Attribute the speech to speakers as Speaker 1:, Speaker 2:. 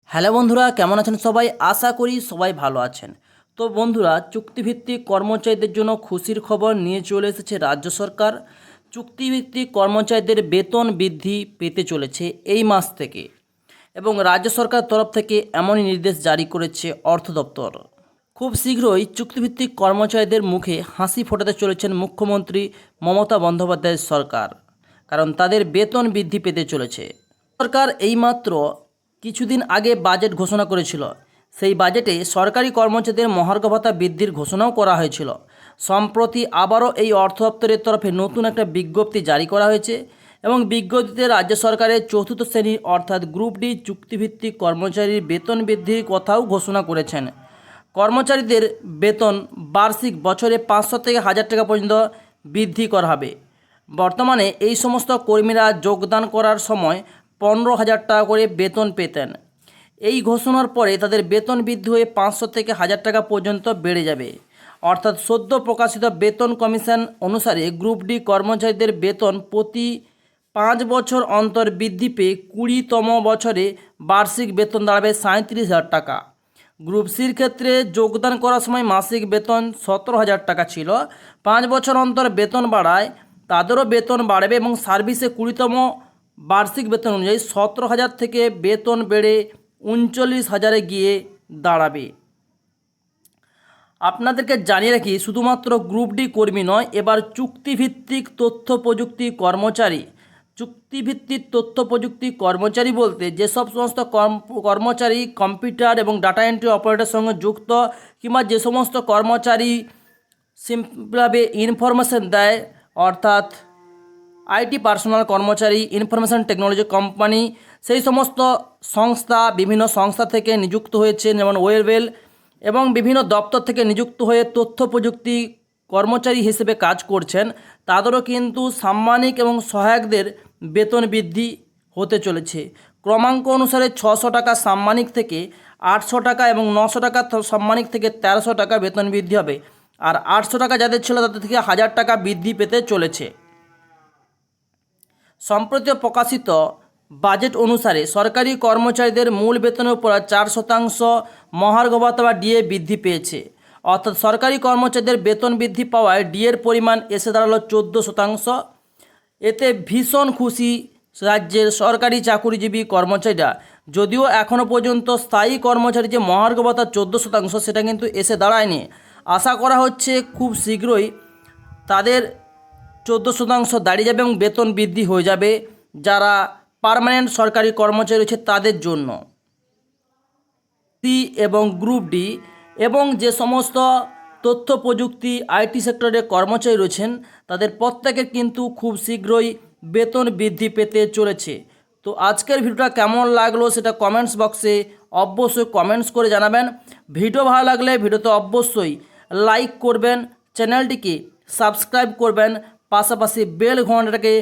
Speaker 1: Hello বন্ধুরা, কেমন আছেন সবাই? আশা করি সবাই ভালো আছেন। তো বন্ধুরা, চুক্তিভিত্তিক কর্মচারীদের জন্য খুশির খবর নিয়ে চলে এসেছে রাজ্য সরকার। চুক্তিভিত্তিক কর্মচারীদের বেতন বৃদ্ধি পেতে চলেছে এই মাস থেকে, এবং রাজ্য সরকার তরফ থেকে এমনই নির্দেশ জারি করেছে অর্থ দপ্তর। খুব শীঘ্রই চুক্তিভিত্তিক কর্মচারীদের মুখে হাসি ফোটাতে চলেছেন মুখ্যমন্ত্রী মমতা বন্দ্যোপাধ্যায়ের সরকার, কারণ তাদের বেতন বৃদ্ধি পেতে চলেছে। সরকার এইমাত্র কিছুদিন আগে বাজেট ঘোষণা করেছিল। সেই বাজেটে সরকারি কর্মচারীদের মহার্ঘ ভাতা বৃদ্ধির ঘোষণাও করা হয়েছিল। সম্প্রতি আবারও এই অর্থ দপ্তরের তরফে নতুন একটা বিজ্ঞপ্তি জারি করা হয়েছে, এবং বিজ্ঞপ্তিতে রাজ্য সরকারের চতুর্থ শ্রেণীর অর্থাৎ গ্রুপ ডি চুক্তিভিত্তিক কর্মচারীর বেতন বৃদ্ধির কথাও ঘোষণা করেছেন। কর্মচারীদের বেতন বার্ষিক বছরে 500 থেকে 1000 টাকা পর্যন্ত বৃদ্ধি করা হবে। বর্তমানে এই সমস্ত কর্মীরা যোগদান করার সময় 15,000 টাকা করে বেতন পেতেন। এই ঘোষণার পরে তাদের বেতন বৃদ্ধি হয়ে 500 থেকে 1000 টাকা পর্যন্ত বেড়ে যাবে। অর্থাৎ সদ্য প্রকাশিত বেতন কমিশন অনুসারে গ্রুপ ডি কর্মচারীদের বেতন প্রতি 5 বছর অন্তর বৃদ্ধি পেয়ে 20তম বছরে বার্ষিক বেতন দাঁড়াবে 37,000 টাকা। গ্রুপ সির ক্ষেত্রে যোগদান করার সময় মাসিক বেতন 17,000 টাকা ছিল। 5 বছর অন্তর বেতন বাড়ায় তাদেরও বেতন বাড়বে, এবং সার্ভিসে 20তম বার্ষিক বেতন অনুযায়ী 17,000 থেকে বেতন বেড়ে 39,000-এ গিয়ে দাঁড়াবে। আপনাদেরকে জানিয়ে রাখি, শুধুমাত্র গ্রুপ ডি কর্মী নয়, এবার চুক্তিভিত্তিক তথ্য প্রযুক্তি কর্মচারী। চুক্তিভিত্তিক তথ্য প্রযুক্তি কর্মচারী বলতে যেসব সমস্ত কর্মচারী কম্পিউটার এবং ডাটা এন্ট্রি অপারেটরের সঙ্গে যুক্ত, কিংবা যে সমস্ত কর্মচারী সিম্পলভাবে ইনফরমেশন দেয়, অর্থাৎ আইটি পার্সোনাল কর্মচারী, ইনফরমেশন টেকনোলজি কোম্পানি, সেই সমস্ত সংস্থা, বিভিন্ন সংস্থা থেকে নিযুক্ত হয়েছে, যেমন ওয়েলওয়েল, এবং বিভিন্ন দপ্তর থেকে নিযুক্ত হয়ে তথ্য প্রযুক্তি কর্মচারী হিসেবে কাজ করছেন, তাদেরও কিন্তু সাম্মানিক এবং সহায়কদের বেতন বৃদ্ধি হতে চলেছে। ক্রমাঙ্ক অনুসারে 600 টাকা সাম্মানিক থেকে 800 টাকা, এবং 900 টাকা সাম্মানিক থেকে 1300 টাকা বেতন বৃদ্ধি হবে। আর 800 টাকা যাদের ছিল তাদের থেকে 1000 টাকা বৃদ্ধি পেতে চলেছে। সম্প্রতি প্রকাশিত বাজেট অনুসারে সরকারি কর্মচারীদের মূল বেতনের উপর 4% মহার্ঘ ভাতা বা ডিএ বৃদ্ধি পেয়েছে। অর্থাৎ সরকারি কর্মচারীদের বেতন বৃদ্ধি পাওয়ায় ডিএর পরিমাণ এসে দাঁড়ালো 14%। এতে ভীষণ খুশি রাজ্যের সরকারি চাকুরিজীবী কর্মচারীরা। যদিও এখনও পর্যন্ত স্থায়ী কর্মচারী যে মহার্ঘ ভাতা 14%, সেটা কিন্তু এসে দাঁড়ায়নি। আশা করা হচ্ছে খুব শীঘ্রই তাদের 14% দাঁড়িয়ে যাবে, এবং বেতন বৃদ্ধি হয়ে যাবে যারা পার্মানেন্ট সরকারি কর্মচারী রয়েছে তাদের জন্য। সি এবং গ্রুপ ডি এবং যে সমস্ত তথ্য প্রযুক্তি আইটি সেক্টরের কর্মচারী রয়েছেন, তাদের প্রত্যেকের কিন্তু খুব শীঘ্রই বেতন বৃদ্ধি পেতে চলেছে। তো আজকের ভিডিওটা কেমন লাগলো সেটা কমেন্টস বক্সে অবশ্যই কমেন্টস করে জানাবেন। ভিডিও ভালো লাগলে ভিডিওতে অবশ্যই লাইক করবেন, চ্যানেলটিকে সাবস্ক্রাইব করবেন, পাশাপাশি বেল ঘন্টাটাকে